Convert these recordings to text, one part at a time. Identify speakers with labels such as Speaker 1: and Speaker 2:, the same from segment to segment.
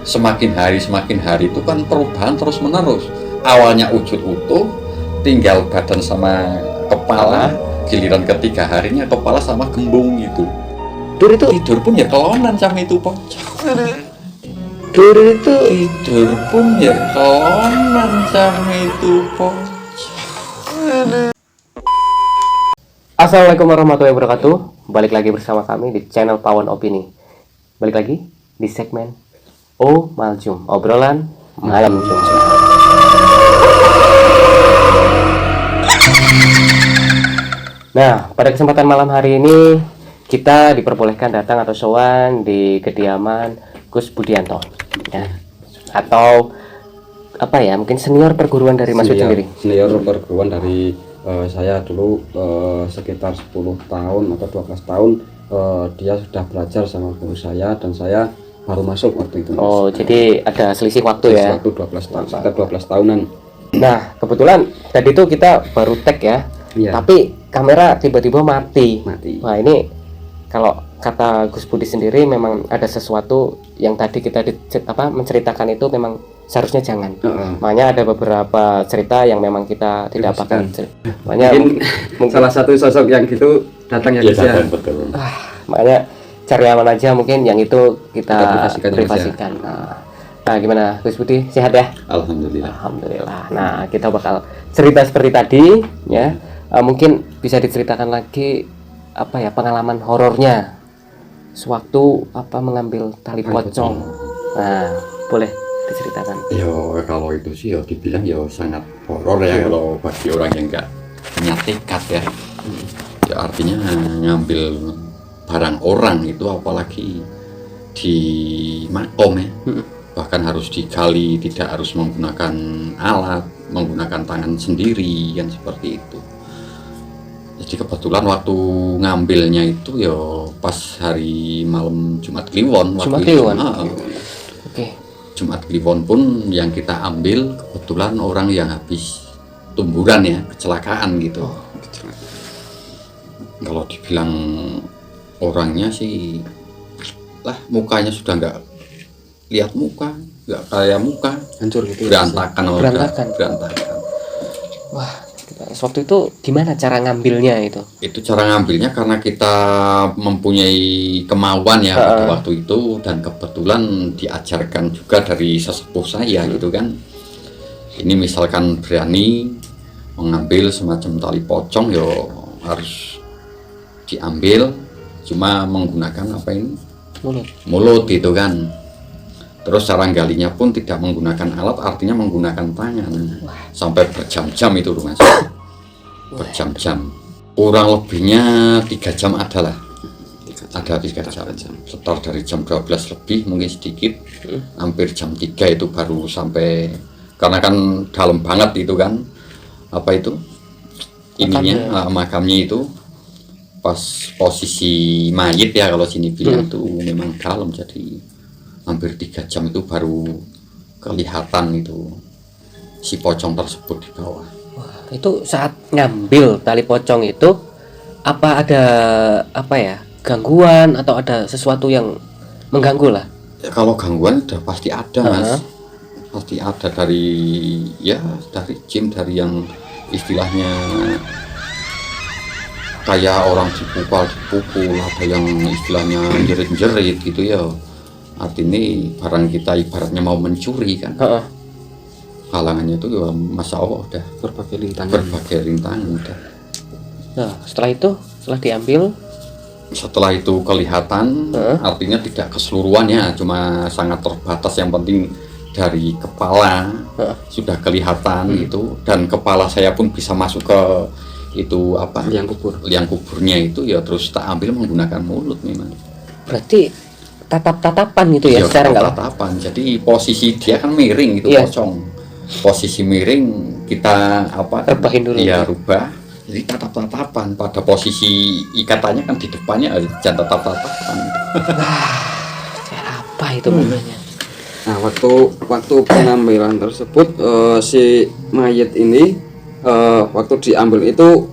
Speaker 1: Semakin hari itu kan perubahan terus menerus. Awalnya wujud utuh, tinggal badan sama kepala. Giliran ketiga harinya kepala sama gembung gitu. Tidur pun ya kelonan sama itu pocong. Tidur pun ya kelonan sama itu pocong.
Speaker 2: Assalamualaikum warahmatullahi wabarakatuh. Balik lagi bersama kami di channel Pawon Opini. Balik lagi di segmen Maljum, obrolan malam Jumat. Nah, pada kesempatan malam hari ini kita diperbolehkan datang atau sowan di kediaman Gus Budianto, ya. Atau apa ya, mungkin senior perguruan dari Mas Wid sendiri.
Speaker 3: Senior perguruan dari saya dulu sekitar 10 tahun atau 12 tahun dia sudah belajar sama guru saya dan saya baru masuk waktu itu.
Speaker 2: Oh, jadi ada selisih waktu ya.
Speaker 3: Waktu 12 tahun, sekitar 12 tahunan.
Speaker 2: Nah, kebetulan tadi tuh kita baru tag ya.
Speaker 3: Iya.
Speaker 2: Tapi kamera tiba-tiba mati.
Speaker 3: Mati.
Speaker 2: Wah, ini kalau kata Gus Budi sendiri memang ada sesuatu yang tadi kita menceritakan itu memang seharusnya jangan. Makanya ada beberapa cerita yang memang kita tidak apakan. Makanya
Speaker 3: mungkin salah satu sosok yang gitu datang ya,
Speaker 1: Iya, betul.
Speaker 2: Makanya cari aman aja, mungkin yang itu kita privasikan. Nah, gimana Gus Budi, sehat ya?
Speaker 1: Alhamdulillah.
Speaker 2: Alhamdulillah. Nah, kita bakal cerita seperti tadi ya. Mungkin bisa diceritakan lagi apa ya, pengalaman horornya sewaktu mengambil tali pocong. Nah, boleh diceritakan.
Speaker 1: Yo, kalau itu sih ya dibilang ya sangat horor ya kalau bagi orang yang nggak punya tekad ya. Ya artinya ngambil barang orang itu apalagi di makom ya. Bahkan harus digali, tidak harus menggunakan alat, menggunakan tangan sendiri kan, seperti itu. Jadi kebetulan waktu ngambilnya itu ya pas hari malam Jumat Kliwon.
Speaker 2: Oke.
Speaker 1: Jumat Kliwon pun yang kita ambil kebetulan orang yang habis tumburan ya, kecelakaan gitu. Kalau dibilang orangnya sih lah, mukanya sudah nggak lihat muka, nggak kayak muka,
Speaker 3: hancur gitu.
Speaker 2: Berantakan. Wah, waktu itu gimana cara ngambilnya itu?
Speaker 1: Itu cara ngambilnya karena kita mempunyai kemauan ya pada waktu itu, dan kebetulan diajarkan juga dari sesepuh saya gitu kan. Ini misalkan berani mengambil semacam tali pocong, yo harus diambil cuma menggunakan mulut gitu kan. Terus cara galinya pun tidak menggunakan alat, artinya menggunakan tangan. Sampai berjam-jam itu Mas. Berjam-jam. Kurang lebihnya 3 jam adalah. Ada 3 jam. Setelah dari jam 12 lebih mungkin sedikit, hampir jam 3 itu baru sampai, karena kan dalam banget itu kan. Apa itu? Ininya makamnya itu pas posisi mayit ya, kalau sini bilang itu memang dalam, jadi hampir 3 jam itu baru kelihatan itu si pocong tersebut di bawah.
Speaker 2: Wah, itu saat ngambil tali pocong itu apa ada gangguan atau ada sesuatu yang mengganggu lah?
Speaker 1: Ya, kalau gangguan udah pasti ada Mas. Pasti ada dari jin, dari yang istilahnya kayak orang dipukul, ada yang istilahnya jerit-jerit gitu ya. Artinya barang kita ibaratnya mau mencuri kan. Halangannya itu ya Masya Allah udah berbagai rintangan udah.
Speaker 2: Nah, setelah diambil,
Speaker 1: setelah itu kelihatan, artinya tidak keseluruhan ya, cuma sangat terbatas. Yang penting dari kepala sudah kelihatan itu, dan kepala saya pun bisa masuk ke itu liang kuburnya itu ya, terus tak ambil menggunakan mulut memang.
Speaker 2: Berarti tatap-tatapan gitu ya, secara
Speaker 1: tatapan. Jadi posisi dia kan miring itu, pocong. Posisi miring kita
Speaker 2: rebahin dulu.
Speaker 1: Iya, rubah. Jadi tatap-tatapan, pada posisi ikatannya kan di depannya, jangan tatap-tatapan.
Speaker 2: Apa itu namanya?
Speaker 3: Nah, waktu pengambilan tersebut si mayat ini waktu diambil itu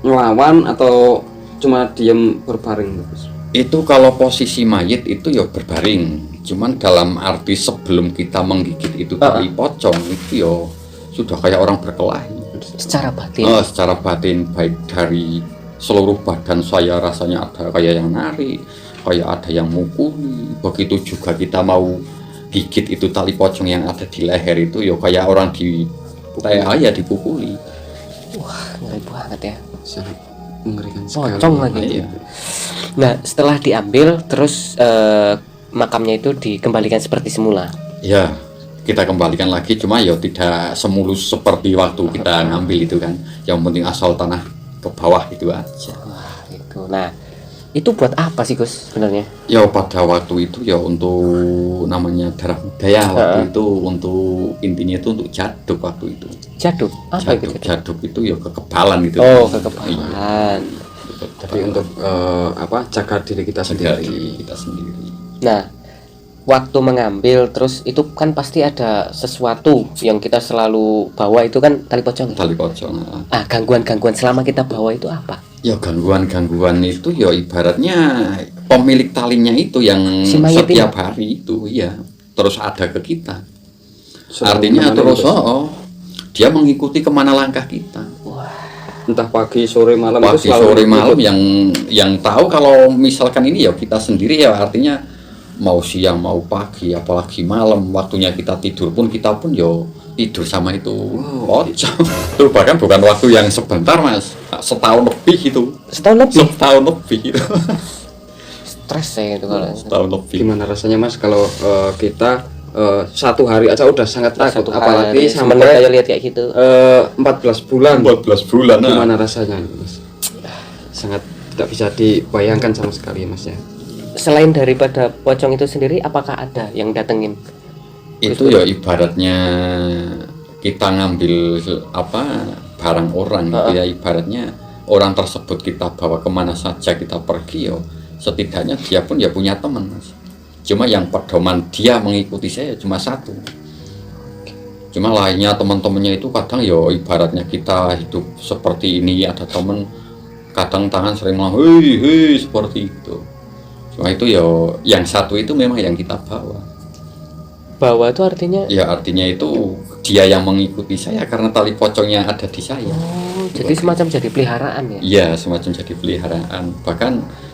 Speaker 3: ngelawan atau cuma diam berbaring terus?
Speaker 1: Itu kalau posisi mayit itu ya berbaring, Cuman dalam arti sebelum kita menggigit itu tali pocong itu yo sudah kayak orang berkelahi.
Speaker 2: Secara batin.
Speaker 1: Secara batin, baik dari seluruh badan saya rasanya ada kayak yang narik, kayak ada yang mukuli. Begitu juga kita mau gigit itu tali pocong yang ada di leher itu ya kayak orang dipukuli.
Speaker 2: Wah, ngeri banget ya.
Speaker 3: Sangat mengerikan sekali.
Speaker 2: Pocong lagi.
Speaker 1: Iya.
Speaker 2: Nah, setelah diambil terus makamnya itu dikembalikan seperti semula.
Speaker 1: Ya, kita kembalikan lagi, cuma ya tidak semulus seperti waktu kita ngambil itu kan. Yang penting asal tanah ke bawah itu aja.
Speaker 2: Wah, itu. Nah, itu buat apa sih Gus sebenarnya?
Speaker 1: Ya pada waktu itu ya untuk namanya darah muda ya waktu itu, untuk intinya itu untuk jaduk waktu itu.
Speaker 2: Jaduk? Apa itu jaduk?
Speaker 1: Jaduk itu ya kekebalan gitu.
Speaker 2: Oh, kekebalan.
Speaker 3: Jadi untuk jaga diri kita
Speaker 1: Jaga
Speaker 3: sendiri.
Speaker 1: diri kita sendiri.
Speaker 2: Nah, waktu mengambil terus itu kan pasti ada sesuatu yang kita selalu bawa itu kan tali pocong.
Speaker 1: Tali pocong.
Speaker 2: Gangguan-gangguan selama kita bawa itu apa?
Speaker 1: Ya gangguan-gangguan itu ya ibaratnya pemilik talinya itu yang
Speaker 2: Si mayat
Speaker 1: setiap hari itu ya terus ada ke kita.
Speaker 3: Selalu
Speaker 1: Artinya
Speaker 3: menemani
Speaker 1: terus
Speaker 3: terus.
Speaker 1: dia mengikuti kemana langkah kita.
Speaker 3: Entah pagi, sore, malam
Speaker 1: Pagi,
Speaker 3: itu selalu
Speaker 1: sore,
Speaker 3: ikut.
Speaker 1: malam yang tahu kalau misalkan ini ya kita sendiri ya, artinya mau siang mau pagi apalagi malam waktunya kita tidur pun kita pun yo tidur sama itu pocong. Itu bahkan bukan waktu yang sebentar Mas, setahun lebih itu.
Speaker 2: Setahun lebih?
Speaker 1: Setahun lebih itu.
Speaker 2: Stres saya itu kalau
Speaker 1: Setahun lebih.
Speaker 3: Gimana rasanya Mas kalau kita satu hari aja udah sangat takut,
Speaker 2: satu
Speaker 3: apalagi
Speaker 2: hari, semenit
Speaker 3: sampai
Speaker 2: aja lihat kayak gitu.
Speaker 3: 14 bulan.
Speaker 1: 14 bulan.
Speaker 3: Gimana rasanya Mas? Sangat tidak bisa dibayangkan sama sekali Mas ya.
Speaker 2: Selain daripada pocong itu sendiri, apakah ada yang datengin?
Speaker 1: Itu ya ibaratnya kita ngambil barang orang gitu ya, ibaratnya orang tersebut kita bawa kemana saja kita pergi ya setidaknya dia pun ya punya teman Mas. Cuma yang pedoman dia mengikuti saya cuma satu. Cuma lainnya teman-temannya itu kadang ya ibaratnya kita hidup seperti ini ada teman kadang tangan sering ngomong hei seperti itu. Cuma itu ya yang satu itu memang yang kita bawa.
Speaker 2: Bawa itu artinya?
Speaker 1: Ya artinya itu dia yang mengikuti saya karena tali pocongnya ada di saya.
Speaker 2: Oh, jadi semacam jadi peliharaan ya?
Speaker 1: Iya, semacam jadi peliharaan. Bahkan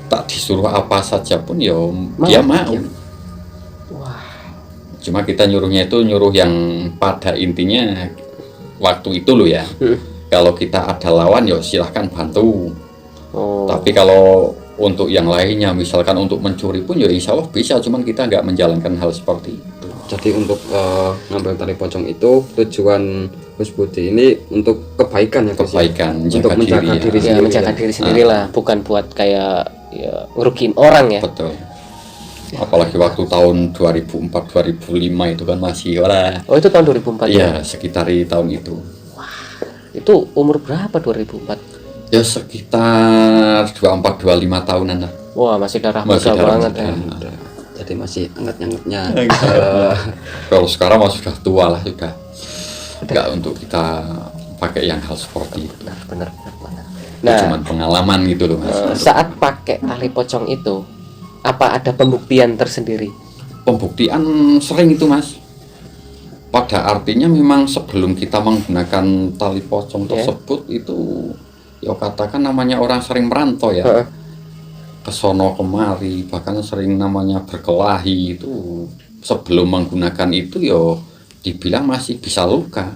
Speaker 1: tak disuruh apa saja pun ya dia mau.
Speaker 2: Wah.
Speaker 1: Cuma kita nyuruhnya itu nyuruh yang pada intinya waktu itu loh ya. Kalau kita ada lawan ya silahkan bantu.
Speaker 2: Oh.
Speaker 1: Tapi kalau untuk yang lainnya misalkan untuk mencuri pun ya insya Allah bisa. Cuman kita nggak menjalankan hal seperti itu.
Speaker 3: Jadi untuk ngambil tali pocong itu tujuan Gus Budi ini untuk kebaikan ya Gus ya?
Speaker 1: Kebaikan,
Speaker 3: untuk menjaga diri
Speaker 2: Ya,
Speaker 3: sendiri
Speaker 2: menjaga
Speaker 3: ya.
Speaker 2: diri sendiri lah, bukan buat kayak ya ngerugiin orang ya.
Speaker 1: Betul. Apalagi waktu tahun 2004-2005 itu kan masih
Speaker 2: Oh, itu tahun 2004 ya?
Speaker 1: Iya, sekitar di tahun itu.
Speaker 2: Itu umur berapa 2004?
Speaker 1: Ya sekitar 24-25 tahunan lah.
Speaker 2: Wah, masih darah
Speaker 1: Masih
Speaker 2: muda
Speaker 1: darah
Speaker 2: banget
Speaker 1: muda.
Speaker 2: ya.
Speaker 3: Jadi masih anget-angetnya.
Speaker 1: Kalau sekarang mah sudah tua lah, sudah nggak untuk kita pakai yang hal seperti itu.
Speaker 2: Benar.
Speaker 1: Itu cuman pengalaman gitu loh Mas.
Speaker 2: Saat pakai tali pocong itu, apa ada pembuktian tersendiri?
Speaker 1: Pembuktian sering itu Mas. Pada artinya memang sebelum kita menggunakan tali pocong tersebut itu ya katakan namanya orang sering merantau ya. Kesono kemari bahkan sering namanya berkelahi itu sebelum menggunakan itu ya dibilang masih bisa luka.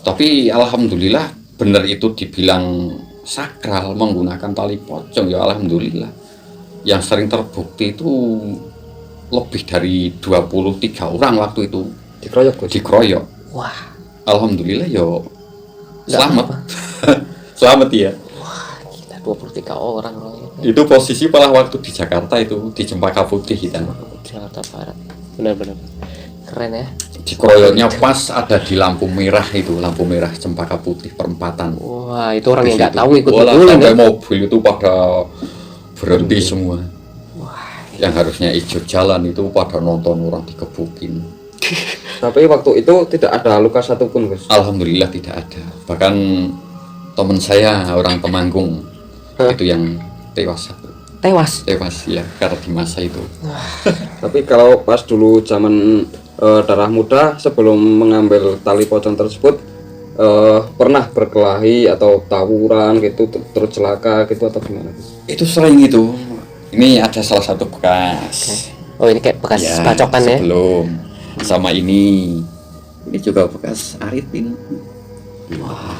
Speaker 1: Tapi alhamdulillah benar itu dibilang sakral menggunakan tali pocong ya alhamdulillah. Yang sering terbukti itu lebih dari 23 orang waktu itu
Speaker 3: Dikeroyok Gus.
Speaker 1: dikeroyok.
Speaker 2: Wah,
Speaker 1: Alhamdulillah ya
Speaker 2: nggak
Speaker 1: selamat.
Speaker 2: apa-apa.
Speaker 1: Selamat ya.
Speaker 2: Gila, 23 orang loh.
Speaker 1: Itu posisi malah waktu di Jakarta itu di Cempaka Putih kita.
Speaker 2: Jakarta Barat. Benar. Keren ya.
Speaker 1: Dikeroyoknya pas ada di lampu merah itu, lampu merah Cempaka Putih perempatan.
Speaker 2: Wah, itu orang yang
Speaker 1: Di
Speaker 2: nggak
Speaker 1: situ.
Speaker 2: tahu ikut
Speaker 1: Walah,
Speaker 2: dulu
Speaker 1: sampai
Speaker 2: ya.
Speaker 1: mobil itu pada berhenti semua. Yang harusnya hijau jalan itu pada nonton orang dikebukin.
Speaker 3: Tapi waktu itu tidak ada luka satupun Gus.
Speaker 1: Alhamdulillah tidak ada. Bahkan teman saya orang Temanggung itu yang tewas satu.
Speaker 2: tewas.
Speaker 1: ya karena di masa itu.
Speaker 3: Tapi kalau pas dulu zaman darah muda sebelum mengambil tali pocong tersebut pernah berkelahi atau tawuran gitu terus celaka gitu atau gimana?
Speaker 1: Itu sering itu. Ini ada salah satu bekas.
Speaker 2: Oh, ini kayak bekas bacokan ya.
Speaker 1: Sebelum sama ini juga bekas Arifin.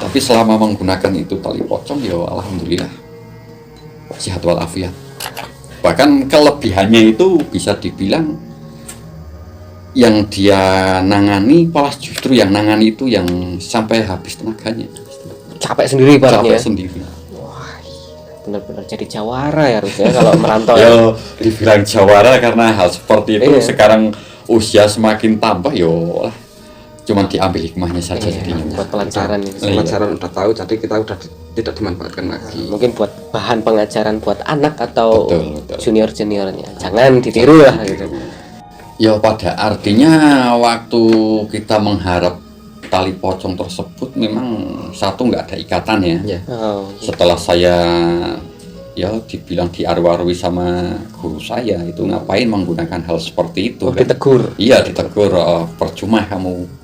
Speaker 1: Tapi selama menggunakan itu tali pocong ya alhamdulillah sehat walafiat. Bahkan kelebihannya itu bisa dibilang yang dia nangani malah justru yang nangani itu yang sampai habis tenaganya.
Speaker 2: Capek sendiri ibaratnya.
Speaker 1: Capek sendiri.
Speaker 2: Benar-benar jadi jawara ya harusnya kalau merantau.
Speaker 1: Ya dibilang jawara karena hal seperti itu. Sekarang usia semakin tambah yo lah. Cuman diambil hikmahnya saja jadinya.
Speaker 2: Buat pelajaran ini.
Speaker 3: Pelajaran udah tahu, jadi kita udah tidak dimanfaatkan lagi.
Speaker 2: Mungkin buat bahan pengajaran buat anak atau
Speaker 1: Betul.
Speaker 2: junior-juniornya. Jangan ditiru lah gitu.
Speaker 1: Ya pada artinya waktu kita mengharap tali pocong tersebut memang satu nggak ada ikatan ya.
Speaker 3: Ya.
Speaker 2: Oh,
Speaker 1: Setelah saya ya dibilang diarwah-arwi sama guru saya itu ngapain menggunakan hal seperti itu kan?
Speaker 2: ditegur.
Speaker 1: Iya ditegur, percuma kamu.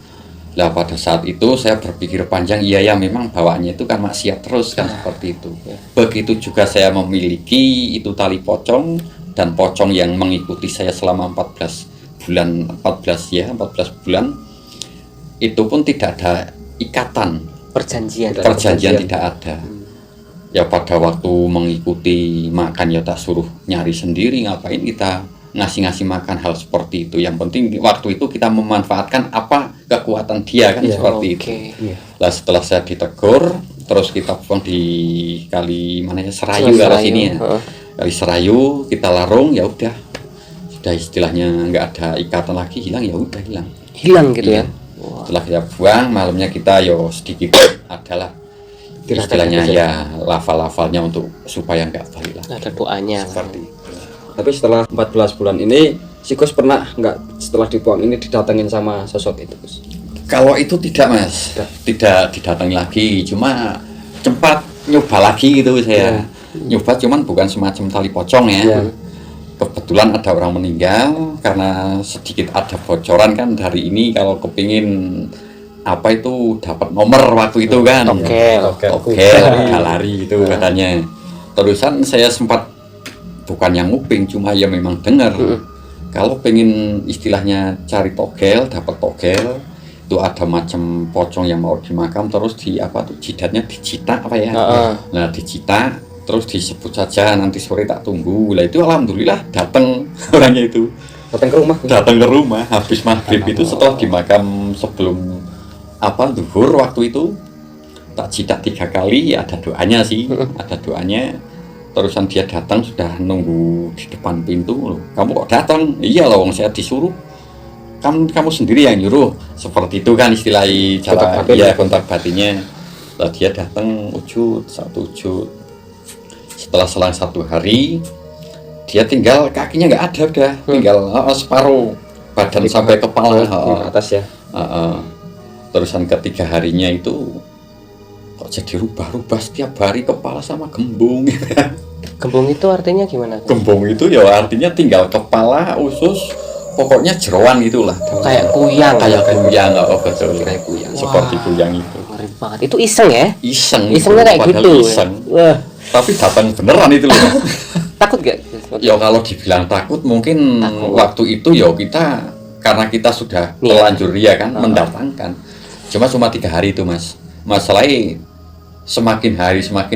Speaker 1: Lah pada saat itu saya berpikir panjang, iya ya memang bawaannya itu kan maksiat terus kan seperti itu. Begitu juga saya memiliki itu tali pocong dan pocong yang mengikuti saya selama 14 bulan itu pun tidak ada ikatan,
Speaker 2: Perjanjian.
Speaker 1: perjanjian tidak ada. Ya pada waktu mengikuti makan ya tak suruh nyari sendiri, ngapain kita ngasih makan hal seperti itu. Yang penting waktu itu kita memanfaatkan apa kekuatan dia kan seperti itu. Lah setelah saya ditegur, terus kita buang di kali mana ya Serayu kalau sini ya. Kali Serayu kita larung ya udah. Sudah istilahnya nggak ada ikatan lagi, hilang ya udah hilang.
Speaker 2: Hilang gitu ya.
Speaker 1: Setelah kita buang, malamnya kita yo sedikit adalah istilahnya ya lafal-lafalnya untuk supaya nggak balik lah.
Speaker 2: Ada doanya.
Speaker 1: Seperti itu.
Speaker 3: Tapi setelah 14 bulan ini, si Gus pernah nggak setelah dibuang ini didatengin sama sosok itu, Gus?
Speaker 1: Kalau itu tidak mas, tidak didatangi lagi, cuma sempat nyoba lagi gitu saya. Nyoba cuman bukan semacam tali pocong ya. Kebetulan ada orang meninggal karena sedikit ada bocoran kan dari ini kalau kepingin apa itu dapat nomor waktu itu kan. Oke, lari itu katanya. Terusan saya sempat bukan yang nguping, cuma ya memang dengar. Kalau pengen istilahnya cari togel, dapat togel itu ada macam pocong yang mau dimakam terus di apa tuh jidatnya dicita apa ya. Nah dicita terus disebut saja nanti sore tak tunggu. Lah itu alhamdulillah datang orangnya itu. Datang ke rumah habis maghrib itu setelah dimakam sebelum apa zuhur waktu itu tak jidat 3 kali, ada doanya sih, ada doanya. Terusan dia datang sudah nunggu di depan pintu loh. Kamu kok datang? Iya loh, saya disuruh. Kamu sendiri yang nyuruh. Seperti itu kan istilah cara dia kontak batinnya. Lah dia datang satu wujud. Setelah selang 1 hari, dia tinggal kakinya nggak ada udah, tinggal separuh badan sampai kepala
Speaker 3: atas ya.
Speaker 1: Terusan ketiga harinya itu kok jadi rubah-rubah setiap hari kepala sama gembung.
Speaker 2: Gembung itu artinya gimana?
Speaker 1: Gembung itu ya artinya tinggal kepala, usus, pokoknya jeroan itulah.
Speaker 2: Kayak kuyang.
Speaker 1: Betul. Kayak kuyang. Seperti kuyang itu.
Speaker 2: Ngeri banget. Itu iseng ya?
Speaker 1: Isengnya
Speaker 2: kayak gitu.
Speaker 1: Iseng. Wah. Tapi datang beneran itu loh.
Speaker 2: Takut gak?
Speaker 1: Ya kalau dibilang takut mungkin waktu itu ya kita karena kita sudah terlanjur ya kan mendatangkan. Cuma 3 hari itu mas. Masalahnya semakin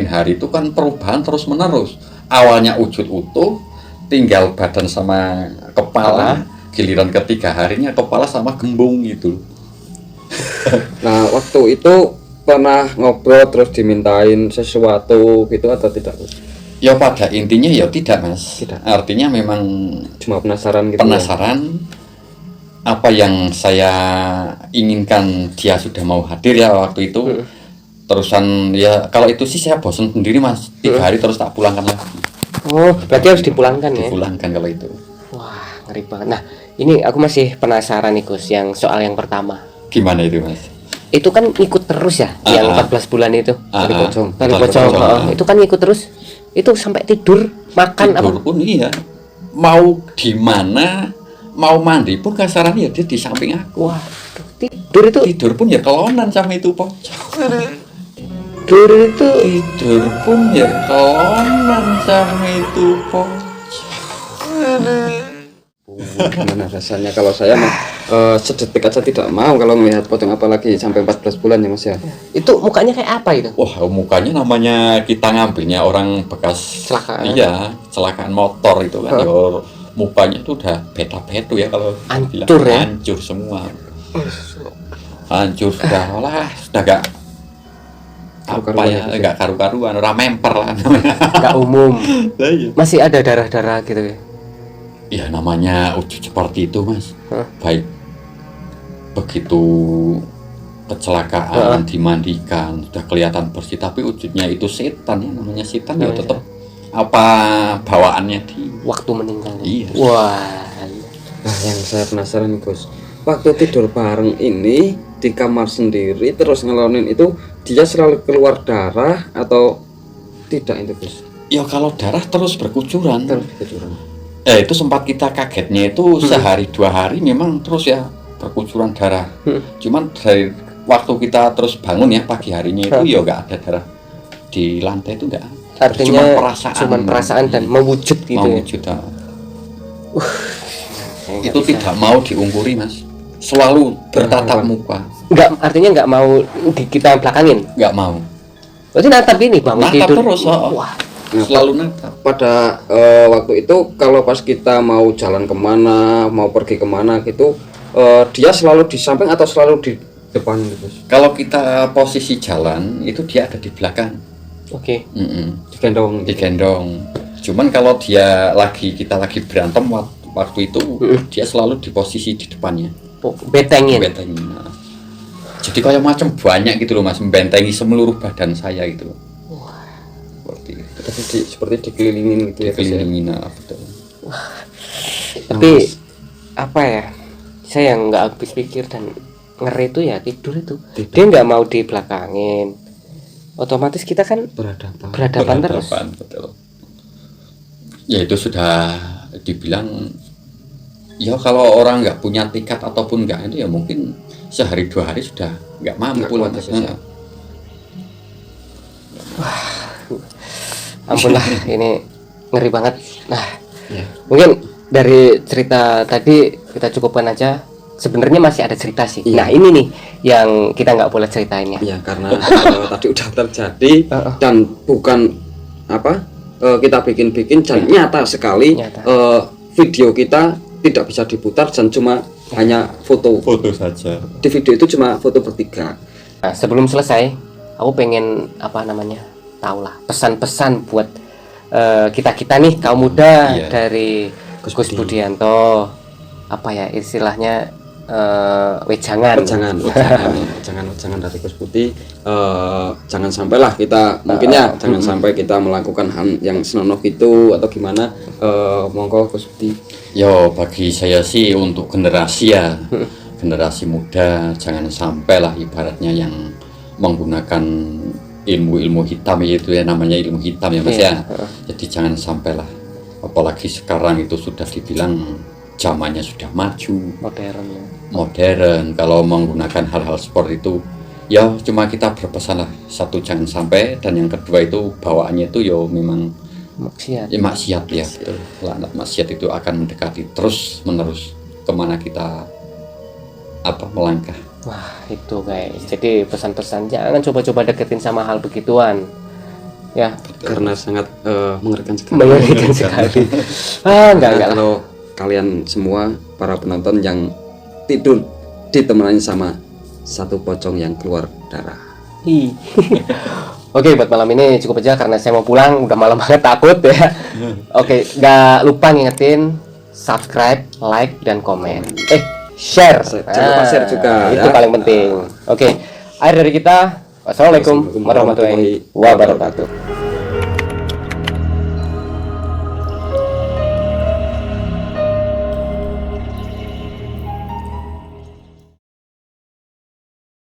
Speaker 1: hari itu kan perubahan terus menerus. Awalnya wujud utuh, tinggal badan sama kepala. Giliran ketiga harinya kepala sama gembung gitu.
Speaker 3: Nah waktu itu pernah ngobrol terus dimintain sesuatu gitu atau tidak?
Speaker 1: Ya pada intinya ya tidak mas.
Speaker 3: Tidak.
Speaker 1: Artinya memang
Speaker 3: cuma penasaran gitu.
Speaker 1: Apa yang saya inginkan dia sudah mau hadir ya waktu itu. Terusan ya kalau itu sih saya bosan sendiri mas. 3 hari terus tak pulangkan lagi.
Speaker 2: Oh berarti harus dipulangkan ya?
Speaker 1: Dipulangkan kalau itu.
Speaker 2: Wah ngeri banget. Nah ini aku masih penasaran nih Gus, yang soal yang pertama.
Speaker 1: Gimana itu mas?
Speaker 2: Itu kan ikut terus ya, yang 14 bulan itu.
Speaker 3: Tali pocong.
Speaker 2: Itu kan ikut terus? Itu sampai tidur, makan
Speaker 1: Tidur pun iya. Mau di mana, mau mandi pun kasarannya dia di samping aku.
Speaker 2: Wah, tidur itu
Speaker 1: Tidur pun ya kelonan sama itu pocong.
Speaker 2: tidur itu
Speaker 1: Tidur pun ya kelonan sama itu pocong.
Speaker 3: Gimana rasanya kalau saya mah sedetik aja tidak mau kalau melihat pocong, apalagi sampai 14 bulan ya Mas ya.
Speaker 2: itu mukanya kayak apa itu?
Speaker 1: Wah, mukanya namanya kita ngambilnya orang bekas
Speaker 2: Kecelakaan.
Speaker 1: Iya, kecelakaan motor itu kan. Ya, mukanya tuh udah beta-betu ya kalau
Speaker 2: Hancur
Speaker 1: bilang.
Speaker 2: ya?
Speaker 1: Hancur semua. Hancur sudah lah, sudah gak apa
Speaker 3: Karu-karuan
Speaker 1: ya,
Speaker 3: ya,
Speaker 1: gak karu-karuan, orang memper lah namanya.
Speaker 2: Nggak umum.
Speaker 1: Lah, iya.
Speaker 2: Masih ada darah-darah gitu ya.
Speaker 1: Ya namanya wujud seperti itu Mas.
Speaker 2: Hah?
Speaker 1: Baik begitu kecelakaan dimandikan sudah kelihatan bersih, tapi wujudnya itu setan ya, namanya setan ya tetap apa bawaannya di
Speaker 2: Waktu meninggal.
Speaker 1: Iya.
Speaker 2: Wah.
Speaker 3: Nah, yang saya penasaran nih Gus, waktu tidur bareng ini di kamar sendiri terus ngelonin itu, dia selalu keluar darah atau tidak itu Gus?
Speaker 1: ya kalau darah terus berkucuran.
Speaker 3: Terus kejuran.
Speaker 1: Itu sempat kita kagetnya itu sehari 2 hari memang terus ya berkucuran darah. Cuman dari waktu kita terus bangun ya pagi harinya itu ya nggak ada darah di lantai itu nggak ada.
Speaker 2: Artinya
Speaker 1: Cuman
Speaker 2: perasaan dan mewujud gitu ya.
Speaker 1: mewujud. Itu tidak mau diungkuri Mas, selalu bertatap muka,
Speaker 2: Enggak, artinya nggak mau kita belakangin.
Speaker 1: nggak mau
Speaker 2: Berarti natap ini bangun
Speaker 1: natap
Speaker 2: tidur.
Speaker 1: terus.
Speaker 2: Wah.
Speaker 1: Selalu natap.
Speaker 3: Pada waktu itu kalau pas kita mau jalan kemana, mau pergi kemana gitu, dia selalu di samping atau selalu di depan gitu?
Speaker 1: Kalau kita posisi jalan itu dia ada di belakang.
Speaker 2: Oke.
Speaker 3: Digendong.
Speaker 1: Digendong. Cuman kalau kita lagi berantem waktu itu dia selalu di posisi di depannya.
Speaker 2: Oh, betengin.
Speaker 1: Bentengin. Nah. Jadi kayak macam banyak gitu loh Mas, membentengi seluruh badan saya gitu loh. Seperti itu.
Speaker 3: Tapi seperti dikelilingin gitu ya Gus ya?
Speaker 1: Dikelilingin, nah, betul.
Speaker 2: Tapi apa ya? Saya yang nggak habis pikir dan ngeri itu ya tidur itu. Dia nggak mau dibelakangin. Otomatis kita kan berhadapan terus.
Speaker 1: Berhadapan, betul. Ya itu sudah dibilang ya kalau orang nggak punya tiket ataupun nggak itu ya mungkin sehari 2 hari sudah nggak mampu lah.
Speaker 2: Ampun lah, ini ngeri banget. Nah,
Speaker 3: Ya.
Speaker 2: mungkin dari cerita tadi kita cukupkan aja. Sebenarnya masih ada cerita sih.
Speaker 3: Iya.
Speaker 2: Nah ini nih yang kita nggak boleh ceritain ya.
Speaker 3: Ya karena tadi udah terjadi dan bukan apa kita bikin-bikin dan nyata sekali.
Speaker 2: Nyata.
Speaker 3: Video kita tidak bisa diputar dan cuma hanya foto.
Speaker 1: Foto saja.
Speaker 3: Di video itu cuma foto bertiga.
Speaker 2: Nah, sebelum selesai, aku pengen tahu lah pesan-pesan buat kita nih kaum muda
Speaker 1: Iya.
Speaker 2: dari Gus Budianto, apa ya istilahnya wejangan.
Speaker 3: Jangan dari Gus Budi. Jangan sampailah kita mungkinnya jangan sampai kita melakukan hal yang senonoh itu atau gimana. Monggo Gus Budi.
Speaker 1: Yo bagi saya sih untuk generasi ya, generasi muda jangan sampailah ibaratnya yang menggunakan ilmu-ilmu hitam itu ya, namanya ilmu hitam ya Mas ya. Jadi jangan sampailah, apalagi sekarang itu sudah dibilang zamannya sudah maju, modern. Kalau menggunakan hal-hal seperti itu ya cuma kita berpesan lah, satu jangan sampai, dan yang kedua itu bawaannya itu ya memang
Speaker 2: Maksiat.
Speaker 1: ya maksiat ya, betul. Laknat maksiat itu akan mendekati terus menerus kemana kita melangkah.
Speaker 2: Wah itu guys, jadi pesan-pesan jangan coba-coba deketin sama hal begituan ya,
Speaker 3: Karena sangat mengerikan sekali.
Speaker 2: mengerikan sekali. Enggak lah.
Speaker 3: Kalau kalian semua para penonton yang tidur ditemani sama satu pocong yang keluar darah.
Speaker 2: Hi. Oke, buat malam ini cukup aja karena saya mau pulang, udah malam banget takut ya. Oke, nggak lupa ngingetin subscribe, like, dan komen. Share.
Speaker 3: Jangan lupa share juga,
Speaker 2: Itu
Speaker 3: ya.
Speaker 2: paling penting. Oke, akhir dari kita. Wassalamualaikum warahmatullahi wabarakatuh.